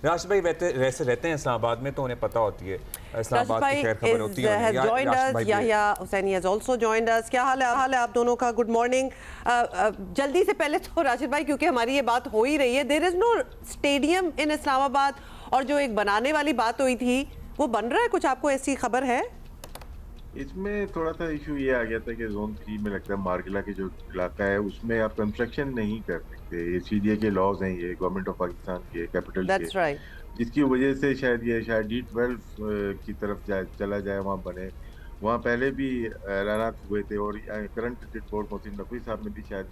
राशिद भाई वैसे रहते हैं इस्लामाबाद में, तो उन्हें पता होती है इस्लामाबाद की खैर खबर होती है। Yahya Husaini has also joined us. क्या हाल है आप दोनों का? Good morning. जल्दी से पहले तो राशिद भाई, क्योंकि हमारी ये बात हो ही रही है, there is no stadium in Islamabad, और जो एक बनाने वाली बात हुई थी वो बन रहा है, कुछ आपको ऐसी खबर है? इसमें थोड़ा सा इशू ये आ गया था कि जोन 3 में लगता है मार्गिला के जो इलाका है उसमें आप कंस्ट्रक्शन नहीं कर सकते। ये सीडीए के लॉज हैं, ये गवर्नमेंट ऑफ पाकिस्तान के कैपिटल के, राइट। जिसकी वजह से शायद D12 की तरफ चला जाए, वहाँ बने। वहाँ पहले भी ऐलानात हुए थे और current cricket board Mohsin Naqvi साहब ने भी शायद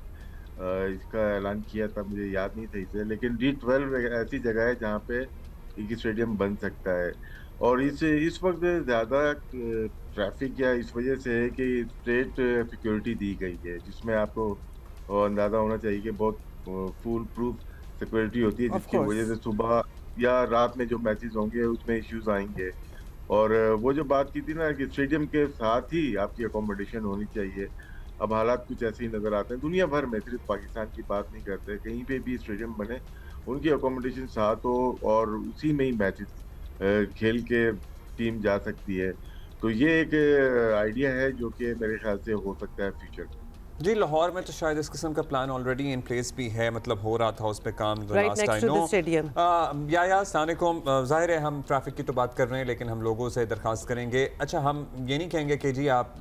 इसका ऐलान किया था, मुझे याद नहीं था इसे। लेकिन D12 एक ऐसी जगह है जहाँ पे एक स्टेडियम बन सकता है। और इस वक्त ज्यादा ट्रैफिक या इस वजह से है कि स्टेट सिक्योरिटी दी गई है, जिसमें आपको अंदाजा होना चाहिए कि बहुत फुल प्रूफ सिक्योरिटी होती है, जिसकी वजह से सुबह या रात में जो मैचेस होंगे उसमें इश्यूज आएंगे। और वो जो बात की थी ना कि स्टेडियम के साथ ही आपकी अकोमोडेशन होनी चाहिए, अब हालात कुछ ऐसे ही नजर आते हैं दुनिया भर में, सिर्फ पाकिस्तान की बात नहीं करते, कहीं पे भी स्टेडियम बने उनकी अकोमोडेशन साथ हो और उसी में ही मैचेस खेल के टीम जा सकती है। तो ये एक आइडिया है जो कि मेरे ख्याल से हो सकता है फ्यूचर में। जी, लाहौर में तो शायद इस किस्म का प्लान ऑलरेडी इन प्लेस भी है, मतलब हो रहा था उस पे काम। Right next to the stadium. या अस्सलाम वालेकुम। ज़ाहिर है हम ट्रैफिक की तो बात कर रहे हैं, लेकिन हम लोगों से दरख्वास्त करेंगे, अच्छा हम ये नहीं कहेंगे कि जी आप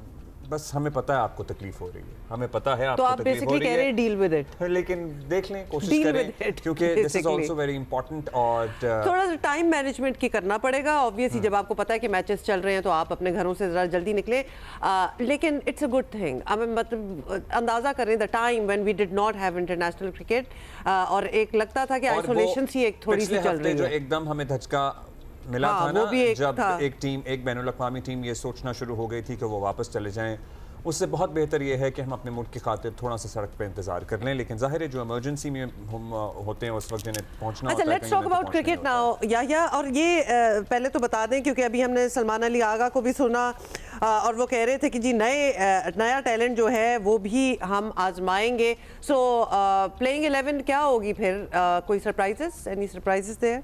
बस, हमें पता है आपको तकलीफ हो रही है, हमें पता है आपको तकलीफ हो रही है, कह रहे हैं डील विद इट, लेकिन देख लें, कोशिश करें, क्योंकि this is also very important. और थोड़ा सा टाइम मैनेजमेंट की करना पड़ेगा ऑब्वियसली। जब आपको पता है कि मैचेस चल रहे हैं तो आप अपने घरों से ज़रा जल्दी निकलें, लेकिन इट्स अ गुड थिंग। मतलब अंदाज़ा करें the time when we did not have international cricket, और एक लगता था कि आइसोलेशन सी एक थोड़ी सी चल रही है, जो एकदम हमें धचका मिला था ना, जब एक टीम, एक बैनुल-अक़वामी टीम ये सोचना शुरू हो गई थी कि वो वापस चले जाएं, उससे बहुत बेहतर ये है कि हम अपने मुल्क की खातिर थोड़ा सा सड़क पे इंतजार कर लें। लेकिन जाहिर है जो इमरजेंसी में हम होते हैं उस वक्त जिन्हें पहुंचना होता है। Let's talk about cricket now Yahya. और ये पहले तो बता दें, क्योंकि अभी हमने सलमान अली आगा को भी सुना और वो कह रहे थे कि जी नया टैलेंट जो है वो भी हम आजमाएंगे। सो प्लेइंग 11 क्या होगी फिर? कोई सरप्राइजेस, एनी सरप्राइजेस देयर?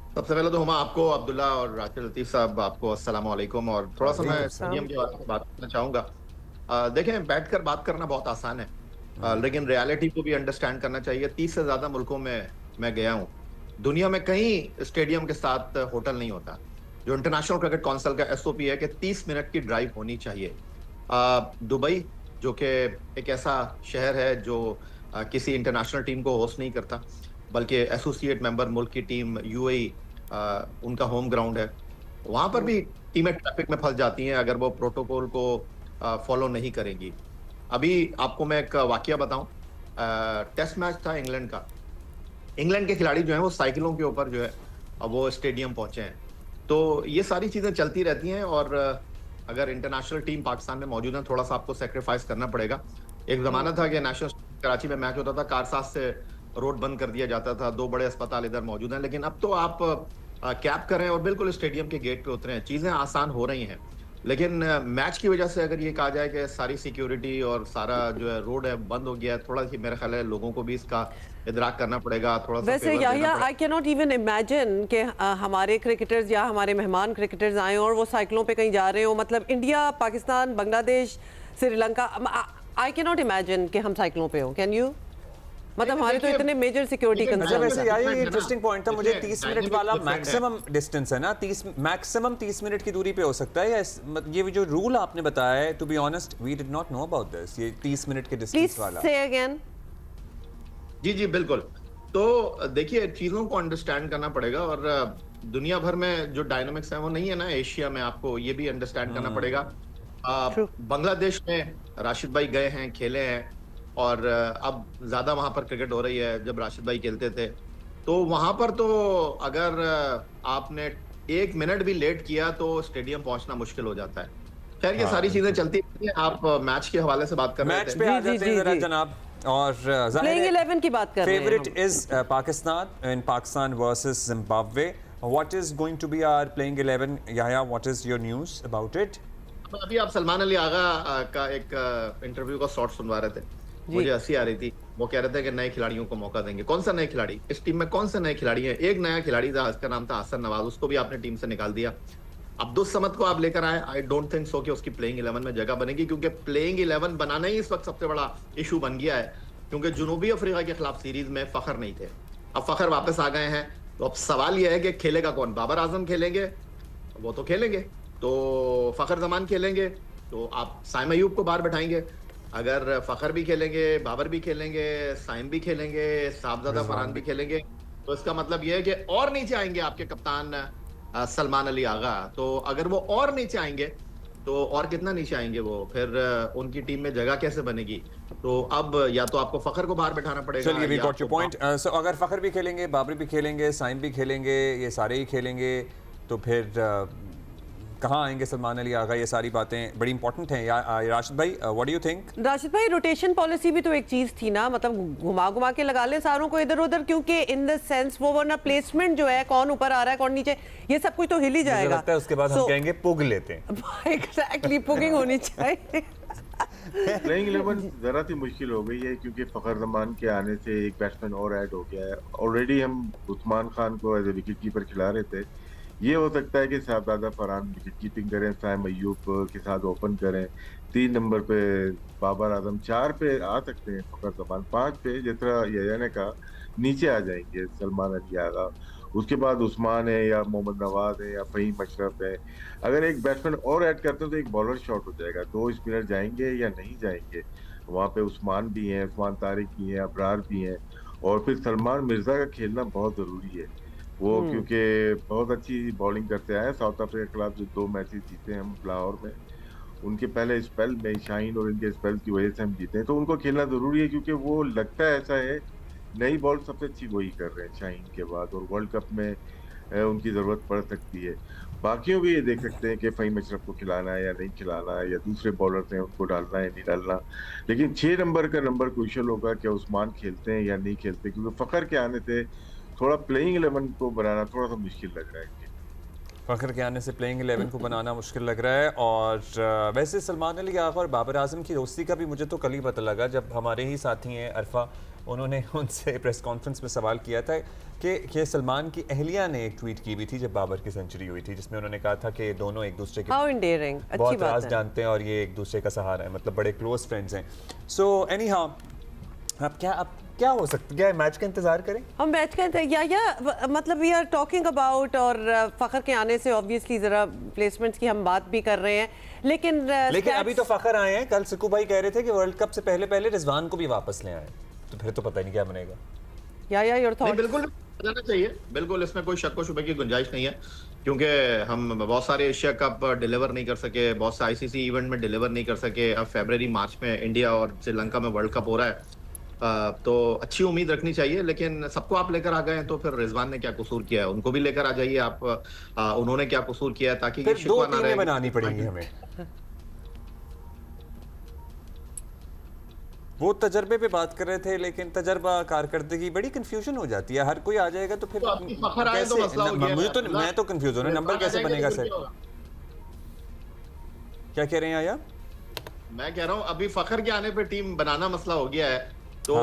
सबसे पहले तो हम आपको, अब्दुल्ला और राशिद लतीफ़ साहब, आपको अस्सलाम वालेकुम। और थोड़ा सा मैं स्टेडियम के बारे में बात करना चाहूँगा। देखें, बैठकर बात करना बहुत आसान है, लेकिन रियलिटी को भी अंडरस्टैंड करना चाहिए। 30 से ज़्यादा मुल्कों में मैं गया हूँ, दुनिया में कहीं स्टेडियम के साथ होटल नहीं होता। जो इंटरनेशनल क्रिकेट काउंसिल का SOP है कि 30 मिनट की ड्राइव होनी चाहिए। दुबई जो कि एक ऐसा शहर है जो किसी इंटरनेशनल टीम को होस्ट नहीं करता, बल्कि एसोसिएट मेंबर मुल्क की टीम UAE उनका होम ग्राउंड है, वहां पर भी टीमें ट्रैफिक में फंस जाती हैं अगर वो प्रोटोकॉल को फॉलो नहीं करेंगी। अभी आपको मैं एक वाकया बताऊं, टेस्ट मैच था इंग्लैंड का। इंग्लैंड के खिलाड़ी जो हैं वो साइकिलों के ऊपर जो है अब वो स्टेडियम पहुंचे हैं। तो ये सारी चीजें चलती रहती हैं, और अगर इंटरनेशनल टीम पाकिस्तान में मौजूद है, थोड़ा सा आपको सेक्रीफाइस करना पड़ेगा। एक जमाना था कि नेशनल कराची में मैच होता था, कारसाज से रोड बंद कर दिया जाता था, 2 बड़े अस्पताल इधर मौजूद हैं, लेकिन अब तो आप कैब करें और बिल्कुल स्टेडियम के गेट पे उतरें, चीजें आसान हो रही हैं। लेकिन मैच की वजह से अगर ये कहा जाए कि सारी सिक्योरिटी और सारा जो है रोड है बंद हो गया है, थोड़ा सी मेरा ख्याल है लोगों को भी इसका इदराक करना पड़ेगा। थोड़ा सा वैसे Yahya, I can not even imagine कि हमारे क्रिकेटर्स या हमारे मेहमान क्रिकेटर्स आए और वो साइकिलों पे कहीं जा रहे हो। मतलब India, Pakistan, Bangladesh, Sri Lanka, I can not imagine कि हम साइकिलों पे हो। Can you? मतलब हमारे तो इतने मेजर सिक्योरिटी कंसर्न। वैसे यही इंटरेस्टिंग पॉइंट था मुझे, 30 मिनट वाला मैक्सिमम डिस्टेंस है ना, 30 मिनट की दूरी पे हो सकता है, या ये जो रूल आपने बताया है, to be honest we did not know about this, ये 30 मिनट के डिस्टेंस वाला। से अगेन जी बिल्कुल। तो देखिए, चीजों को अंडरस्टैंड करना पड़ेगा, और दुनिया भर में जो डायनामिक्स है वो नहीं है ना एशिया में, आपको ये भी अंडरस्टैंड करना पड़ेगा। बांग्लादेश में राशिद भाई गए हैं, खेले हैं, और अब ज्यादा वहां पर क्रिकेट हो रही है। जब राशिद भाई खेलते थे तो वहां पर तो अगर आपने 1 मिनट भी लेट किया तो स्टेडियम पहुंचना मुश्किल हो जाता है। खैर, ये सारी चीजें चलती हैं। आप मैच के हवाले से बात कर रहे थे, मैच पे आ जाते हैं जरा जनाब। और प्लेइंग 11 की बात कर रहे हैं। Favourite is Pakistan in Pakistan versus Zimbabwe. What is going to be our playing 11? Yahya, what is your news about it? अभी आप सलमान अली आगा का एक इंटरव्यू का शॉर्ट सुनवा रहे थे, मुझे हंसी आ रही थी। वो कह रहे थे कि नए खिलाड़ियों को मौका देंगे। कौन सा नए खिलाड़ी? इस टीम में कौन से नए खिलाड़ी हैं? एक नया खिलाड़ी था, उसका नाम था हसन नवाज, उसको भी आपने टीम से निकाल दिया। अब्दुल समद को आप लेकर आए, आई डोंट थिंक सो कि उसकी प्लेइंग 11 में जगह बनेगी, क्योंकि प्लेइंग 11 बनाना ही इस वक्त सबसे बड़ा इशू बन गया है, क्योंकि जुनूबी अफ्रीका के खिलाफ सीरीज में फखर नहीं थे, अब फखर वापस आ गए हैं। तो अब सवाल यह है कि खेलेगा कौन? बाबर आजम खेलेंगे, वो तो खेलेंगे, तो फखर जमान खेलेंगे, तो आप साइम अयूब को बाहर बैठाएंगे। अगर फखर भी खेलेंगे, बाबर भी खेलेंगे, साइम भी खेलेंगे, साहबजादा फरहान भी खेलेंगे, तो इसका मतलब यह है कि और नीचे आएंगे आपके कप्तान सलमान अली आगा। तो अगर वो और नीचे आएंगे, तो और कितना नीचे आएंगे वो, फिर उनकी टीम में जगह कैसे बनेगी? तो अब या तो आपको फखर को बाहर बैठाना पड़ेगा। चलिए, वी गॉट योर पॉइंट। सो अगर फखर भी खेलेंगे, बाबर भी खेलेंगे, साइम भी खेलेंगे, ये सारे ही खेलेंगे, तो फिर कहाँ आएंगे सलमान अली आगा? ये सारी बातें बड़ी इंपॉर्टेंट हैं। राशिद भाई, what do you think? Rashid भाई, रोटेशन पॉलिसी भी तो एक चीज थी ना, मतलब घुमा घुमा के लगा लें सारों को इधर उधर, क्योंकि इन द सेंस वो वरना प्लेसमेंट जो है, कौन ऊपर आ रहा है कौन नीचे, ये सब कुछ तो हिल ही जाएगा। लगता है उसके बाद हम कहेंगे पुग लेते हैं। एग्जैक्टली, पुगिंग होनी चाहिए। प्लेइंग 11 जरा सी मुश्किल हो गई है, क्योंकि फखर जमान के आने से एक बैट्समैन और ऐड हो गया है। ऑलरेडी हम उस्मान खान को एज ए विकेट कीपर खिला रहे थे। ये हो सकता है कि साहबजादा फरहान विकेट कीपिंग करें, साइम अयूब के साथ ओपन करें, 3 नंबर पे बाबर आजम, 4 पे आ सकते हैं फखर जमान, 5 पे जिस तरह यया ने कहा नीचे आ जाएंगे सलमान अली आगा, उसके बाद उस्मान है या मोहम्मद नवाज है या फहीम अशरफ है। अगर एक बैट्समैन और ऐड करते हैं तो एक बॉलर शॉट हो जाएगा, 2 स्पिनर जाएंगे या नहीं जाएंगे। वहाँ पे उस्मान भी हैं, उस्मान तारिक भी हैं, अबरार भी हैं, और फिर सलमान मिर्जा का खेलना बहुत जरूरी है। वो क्योंकि बहुत अच्छी बॉलिंग करते आए, साउथ अफ्रीका के खिलाफ जो 2 मैचेस जीते हम लाहौर में, उनके पहले स्पेल में शाहीन और इनके स्पेल की वजह से हम जीते हैं, तो उनको खेलना जरूरी है, क्योंकि वो लगता है ऐसा है नई बॉल सबसे अच्छी वही कर रहे हैं शाहीन के बाद, और वर्ल्ड कप में उनकी जरूरत पड़ सकती है। बाकियों भी ये देख सकते हैं कि फहीम अशरफ को खिलाना है या नहीं खिलाना है, या दूसरे बॉलर्स हैं उनको डालना है नहीं डालना। लेकिन 6 नंबर का नंबर क्रूशियल होगा कि उस्मान खेलते हैं या नहीं खेलते, क्योंकि फखर के आने से थोड़ा प्लेइंग 11 को बनाना थोड़ा सा मुश्किल लग रहा है। फखर के आने से प्लेइंग 11 को बनाना मुश्किल लग रहा है। और वैसे सलमान अली आगा और बाबर आजम की दोस्ती का भी मुझे तो कल ही पता लगा, जब हमारे ही साथी हैं अरफा, उन्होंने उनसे प्रेस कॉन्फ्रेंस में सवाल किया था कि सलमान की अहलिया ने एक ट्वीट की हुई थी जब बाबर की सेंचुरी हुई थी, जिसमें उन्होंने कहा था कि दोनों एक दूसरे के बहुत राज जानते हैं और ये एक दूसरे का सहारा है, मतलब बड़े क्लोज फ्रेंड्स हैं। सो एनी हाउ, अब क्या हो सकता है? क्या मैच का इंतजार करें हम? मैच का या मतलब वी आर टॉकिंग अबाउट, और फखर के आने से ऑब्वियसली जरा प्लेसमेंट्स की हम बात भी कर रहे हैं, लेकिन अभी तो फखर आए हैं। कल सिकू भाई कह रहे थे कि वर्ल्ड कप से पहले रिजवान को भी वापस ले आए, तो फिर तो पता नहीं क्या बनेगा। या योर थॉट्स? बिल्कुल जाना चाहिए, बिल्कुल, इसमें कोई शक व शुबे की गुंजाइश नहीं है, क्योंकि हम बहुत सारे एशिया कप डिलीवर नहीं कर सके, बहुत से आईसीसी इवेंट में डिलीवर नहीं कर सके। अब फरवरी मार्च में इंडिया और श्रीलंका में वर्ल्ड कप हो रहा है, तो अच्छी उम्मीद रखनी चाहिए। लेकिन सबको आप लेकर आ गए हैं, तो फिर रिजवान ने क्या कसूर किया है? उनको भी लेकर आ जाइए आप, उन्होंने क्या कसूर किया है, ताकि फिर 2 टीमें बनानी पड़ेंगी हमें। वो तजर्बे पे बात कर रहे थे, लेकिन तजर्बा कारकर्दगी बड़ी कंफ्यूजन हो जाती है। हर कोई आ जाएगा तो फिर कैसे? मैं तो कंफ्यूज हूं, नंबर कैसे बनेगा सर? क्या कह रहे हैं आया? मैं कह रहा हूं अभी फखर के आने पे टीम बनाना मसला हो गया है, तो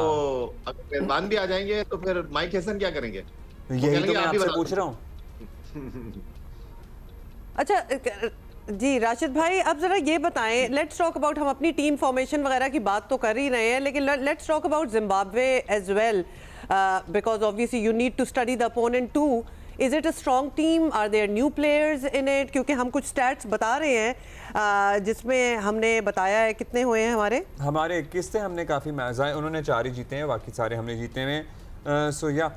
अगर मेहमान भी आ जाएंगे तो फिर माइक हैसन क्या करेंगे? यही तो मैं आपसे पूछ रहा हूं। अच्छा जी राशिद भाई, अब जरा ये बताएं, लेट्स टॉक अबाउट, हम अपनी टीम फॉर्मेशन वगैरह की बात तो कर ही रहे हैं, लेकिन let's talk about Zimbabwe as well, because obviously you need to study the opponent too. Is it a strong team? Are there new players in it? क्योंकि हम कुछ स्टैट्स बता रहे हैं, जिसमें हमने बताया है कितने हुए हैं हमारे 21 थे, हमने काफ़ी मैच आए, उन्होंने 4 ही जीते हैं, बाकी सारे हमने जीते हैं। सो या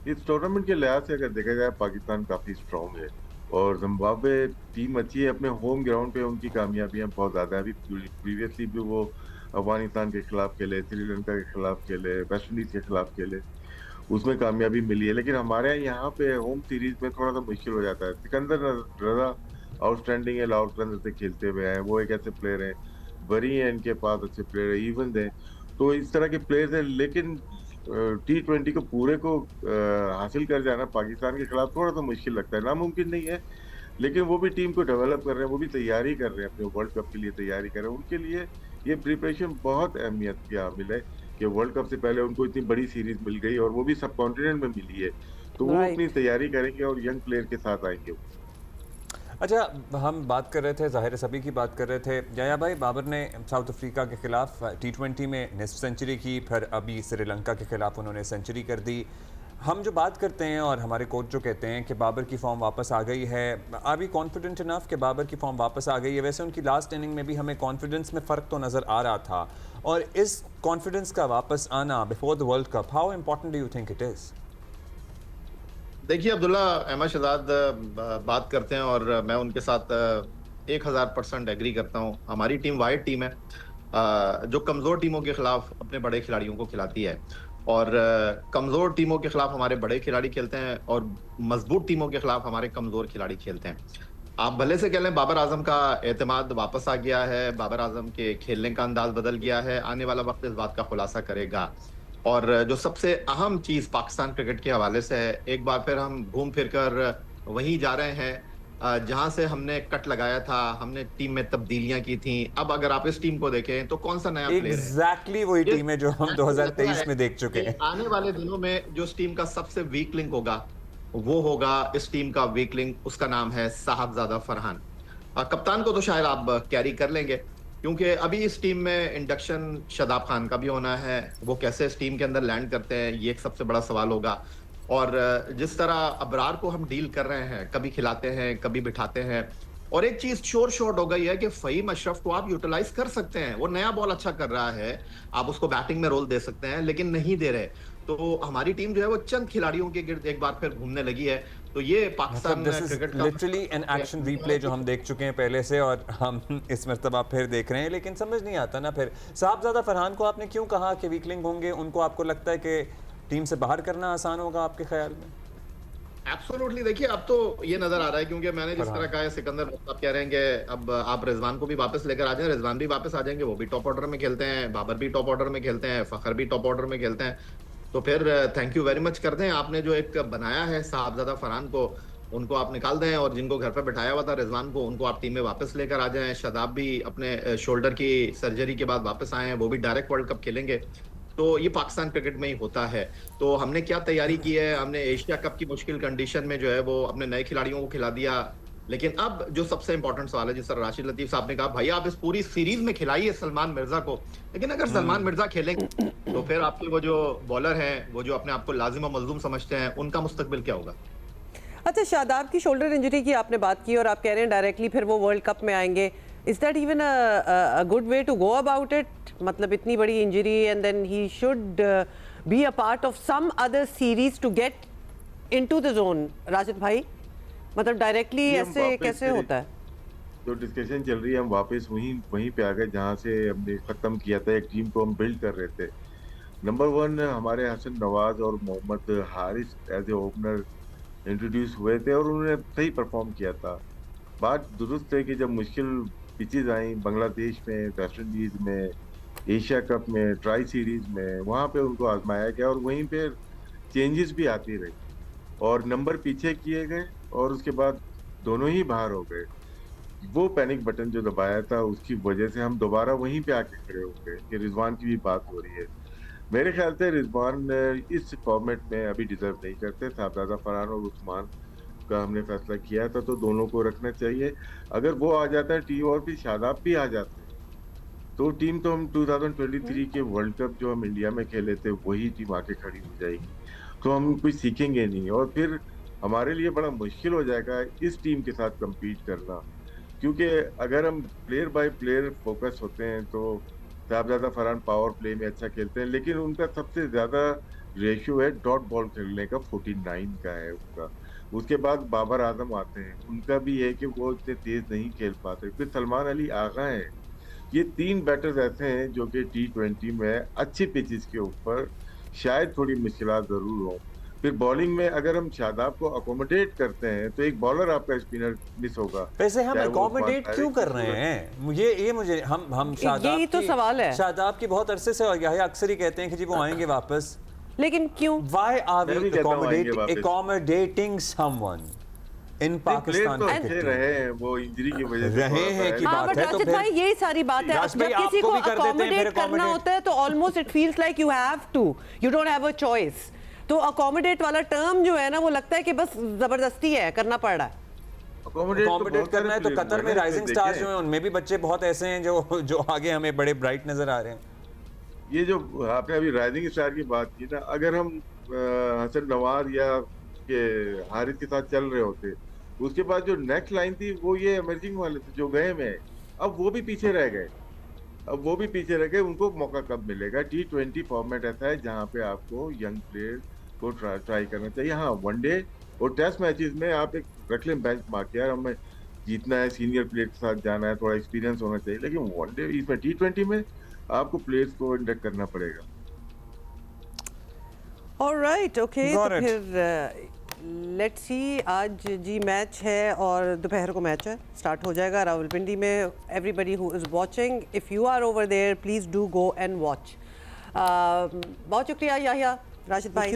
इस टूर्नामेंट के लिहाज से अगर देखा जाए पाकिस्तान काफी स्ट्रॉन्ग है, और जिम्बाब्वे टीम अच्छी है। अपने होम ग्राउंड पे उनकी कामयाबियां बहुत ज़्यादा है। अभी प्रीवियसली भी वो अफगानिस्तान के खिलाफ खेले, श्रीलंका के खिलाफ खेले, वेस्ट इंडीज के खिलाफ खेले, उसमें कामयाबी मिली है। लेकिन हमारे यहाँ पे होम सीरीज में थोड़ा सा मुश्किल हो जाता है। सिकंदर रजा आउटस्टैंडिंग है, लाहौर कलंदर से खेलते हुए हैं, वो एक ऐसे प्लेयर हैं, बरी है इनके पास, अच्छे प्लेयर है, इवन है, तो इस तरह के प्लेयर्स हैं। लेकिन T20 को पूरे को हासिल कर जाना पाकिस्तान के खिलाफ थोड़ा सा मुश्किल लगता है, नामुमकिन नहीं है, लेकिन वो भी टीम को डेवलप कर रहे हैं, वो भी तैयारी कर रहे हैं, अपने वर्ल्ड कप के लिए तैयारी कर रहे हैं। उनके लिए ये प्रिपरेशन बहुत अहमियत की हामिल है कि वर्ल्ड कप से पहले उनको इतनी बड़ी सीरीज मिल गई और वो भी सब कॉन्टिनेंट में मिली है, तो वो अपनी तैयारी करेंगे और यंग प्लेयर के साथ आएंगे। अच्छा, हम बात कर रहे थे, ज़ाहिर सभी की बात कर रहे थे, याया भाई, बाबर ने साउथ अफ्रीका के खिलाफ T20 में निस्फ सेंचुरी की, फिर अभी श्रीलंका के खिलाफ उन्होंने सेंचुरी कर दी। हम जो बात करते हैं और हमारे कोच जो कहते हैं कि बाबर की फॉर्म वापस आ गई है, आर वी कॉन्फिडेंट इनफ कि बाबर की फॉर्म वापस आ गई है? वैसे उनकी लास्ट इनिंग में भी हमें कॉन्फिडेंस में फ़र्क तो नज़र आ रहा था, और इस कॉन्फिडेंस का वापस आना before the world cup, how important do you think it is? देखिए अब्दुल्ला, अहमद शहजाद बात करते हैं और मैं उनके साथ 1000% एग्री करता हूँ। हमारी टीम वाइड टीम है जो कमज़ोर टीमों के खिलाफ अपने बड़े खिलाड़ियों को खिलाती है, और कमज़ोर टीमों के खिलाफ हमारे बड़े खिलाड़ी खेलते हैं और मजबूत टीमों के खिलाफ हमारे कमज़ोर खिलाड़ी खेलते हैं। आप भले से कह लें बाबर आजम का एतमाद वापस आ गया है, बाबर आजम के खेलने का अंदाज बदल गया है, आने वाला वक्त इस बात का खुलासा करेगा। और जो सबसे अहम चीज पाकिस्तान क्रिकेट के हवाले से है, एक बार फिर हम घूम फिर कर वहीं जा रहे हैं जहां से हमने कट लगाया था, हमने टीम में तब्दीलियां की थी। अब अगर आप इस टीम को देखें तो कौन सा नया प्लेयर है? एग्जैक्टली वही टीम है जो हम 2023 में देख चुके हैं। आने वाले दिनों में जो इस टीम का सबसे वीक लिंक होगा वो होगा इस टीम का वीक लिंक, उसका नाम है साहबजादा फरहान। कप्तान को तो शायद आप कैरी कर लेंगे, क्योंकि अभी इस टीम में इंडक्शन शादाब खान का भी होना है। वो कैसे इस टीम के अंदर लैंड करते हैं, ये एक सबसे बड़ा सवाल होगा। और जिस तरह अबरार को हम डील कर रहे हैं, कभी खिलाते हैं कभी बिठाते हैं, और एक चीज श्योर शॉर्ट हो गई है कि फहीम अशरफ को आप यूटिलाइज कर सकते हैं। वो नया बॉल अच्छा कर रहा है, आप उसको बैटिंग में रोल दे सकते हैं, लेकिन नहीं दे रहे। तो हमारी टीम जो है वो चंद खिलाड़ियों के गिर्द एक बार फिर घूमने लगी है। तो ये Pakistan cricket literally an action replay जो हम देख चुके हैं पहले से, और हम इस मरतबा फिर देख रहे हैं, लेकिन समझ नहीं आता ना फिर। साहबजादा फरहान को आपने क्यों कहा कि वीकलिंग होंगे? उनको आपको लगता है कि टीम से बाहर करना आसान होगा आपके ख्याल में? एब्सोल्युटली। देखिए अब तो ये नजर आ रहा है, क्योंकि मैंने जिस तरह कहा है, सिकंदर आप कह रहे हैं कि अब आप रिजवान को भी वापस लेकर आ जाएं, रिजवान भी वापस आ जाएंगे, वो भी टॉप ऑर्डर में खेलते हैं, बाबर भी टॉप ऑर्डर में खेलते हैं, फखर भी टॉप ऑर्डर में खेलते हैं। तो फिर थैंक यू वेरी मच करते हैं। आपने जो एक बनाया है साहबजादा फरहान को, उनको आप निकाल दें, और जिनको घर पर बैठाया हुआ था रिजवान को, उनको आप टीम में वापस लेकर आ जाएं। शादाब भी अपने शोल्डर की सर्जरी के बाद वापस आए हैं, वो भी डायरेक्ट वर्ल्ड कप खेलेंगे। तो ये पाकिस्तान क्रिकेट में ही होता है। तो हमने क्या तैयारी की है, हमने एशिया कप की मुश्किल कंडीशन में जो है वो अपने नए खिलाड़ियों को खिला दिया। लेकिन अब जो सबसे इंपॉर्टेंट सवाल है, जिस तरह राशिद लतीफ साहब ने कहा, भाई आप इस पूरी सीरीज में खिलाइए सलमान मिर्जा को, लेकिन अगर सलमान मिर्जा खेलेंगे तो फिर आपके वो जो बॉलर हैं, वो जो अपने आप को लाजिम और मजलूम समझते हैं, उनका मुस्तकबिल क्या होगा? अच्छा, शादाब की शोल्डर इंजरी की आपने बात की और आप कह रहे हैं डायरेक्टली फिर वो वर्ल्ड कप में आएंगे। Is that even a good way to go about it? मतलब इतनी बड़ी injury and then he should be a part of some other series to get into the zone. Rashid भाई, मतलब डायरेक्टली ऐसे कैसे होता है? जो डिस्कशन चल रही है, हम वापस वहीं पे आ गए जहाँ से हमने खत्म किया था। एक टीम को हम बिल्ड कर रहे थे। नंबर 1 हमारे हसन नवाज और Mohammad Haris as a opener introduce हुए थे और उन्होंने सही परफॉर्म किया था। बात दुरुस्त है कि जब मुश्किल पिचेज आई बांग्लादेश में, वेस्ट इंडीज में, एशिया कप में, ट्राई सीरीज में, वहाँ पे उनको आजमाया गया और वहीं पे चेंजेस भी आती रही और नंबर पीछे किए गए और उसके बाद दोनों ही बाहर हो गए। वो पैनिक बटन जो दबाया था उसकी वजह से हम दोबारा वहीं पे आके खड़े हो गए कि रिजवान की भी बात हो रही है। मेरे ख्याल से रिजवान इस फॉर्मेट में अभी डिजर्व नहीं करते। साहबजादा फरहान और उस्मान का हमने फैसला किया था, तो दोनों को रखना चाहिए। अगर वो आ जाता है टीम और फिर शादाब भी आ जाते हैं, तो टीम तो हम 2023 के वर्ल्ड कप जो हम इंडिया में खेले थे वही टीम आके खड़ी हो जाएगी। तो हम कुछ सीखेंगे नहीं और फिर हमारे लिए बड़ा मुश्किल हो जाएगा इस टीम के साथ कम्पीट करना, क्योंकि अगर हम प्लेयर बाय प्लेयर फोकस होते हैं तो साहबजादा फरहान पावर प्ले में अच्छा खेलते हैं, लेकिन उनका सबसे ज़्यादा रेशियो है डॉट बॉल खेलने का, 49 का है उनका। उसके बाद बाबर आजम आते हैं, उनका भी है कि वो इतने तेज़ नहीं खेल पाते। फिर सलमान अली आगा हैं। ये 3 बैटर्स ऐसे हैं जो कि T20 में अच्छी पिचेस के ऊपर शायद थोड़ी मुश्किलात ज़रूर हो। फिर बॉलिंग में अगर हम शादाब को अकोमोडेट करते हैं तो एक बॉलर आपका स्पिनर मिस होगा। वैसे हम अकोमोडेट क्यों कर रहे हैं? मुझे हम शादाब, यही तो सवाल है। शादाब की बहुत अरसे से और यही अक्सर ही कहते हैं कि जी वो आएंगे वापस, लेकिन क्यों? Why are we accommodating someone? इन पाकिस्तान तो क्रिकेट अच्छे टीम रहे हैं, वो इंजरी की वजह से रहे हैं कि हाँ, बात बट है तो राशिद फिर भाई यही सारी बात है। राशिद जब भाई, किसी आपको को भी कर देते हैं, फिर अकोमोडेट करना accommodate। होता है तो almost it feels like you have to, you don't have a choice. तो अकोमोडेट वाला टर्म जो है ना, वो लगता है कि बस जबरदस्ती है, करना पड़ रहा है। अकोमोडेट करना है। तो कतर में राइजिंग स्टार्स जो हैं उनमें भी बच्चे बहुत ऐसे हैं जो आगे हमें बड़े ब्राइट नजर आ रहे हैं। ये जो आपने अभी राइजिंग स्टार की बात की ना, अगर हम हसन नवाज या के हारिस के साथ चल रहे होते, उसके बाद जो नेक्स्ट लाइन थी वो ये इमर्जिंग वाले थे जो गए में, अब वो भी पीछे रह गए। अब वो भी पीछे रह गए, उनको मौका कब मिलेगा? T20 फॉर्मेट ऐसा है जहाँ पे आपको यंग प्लेयर को ट्राई करना चाहिए। हाँ, वनडे और टेस्ट मैचेस में आप एक रख लें बेंच मार्क, यार हमें जीतना है, सीनियर प्लेयर के साथ जाना है, थोड़ा एक्सपीरियंस होना चाहिए। लेकिन वनडे इसमें T20 में आपको प्लेयर्स को इंडक्ट करना पड़ेगा। Alright, okay. Got तो it. फिर लेट्स सी, आज जी मैच है और दोपहर को मैच है, स्टार्ट हो जाएगा रावलपिंडी में। Everybody who is watching, if you are over there please do go and watch. बहुत शुक्रिया याहिया, राशिद भाई।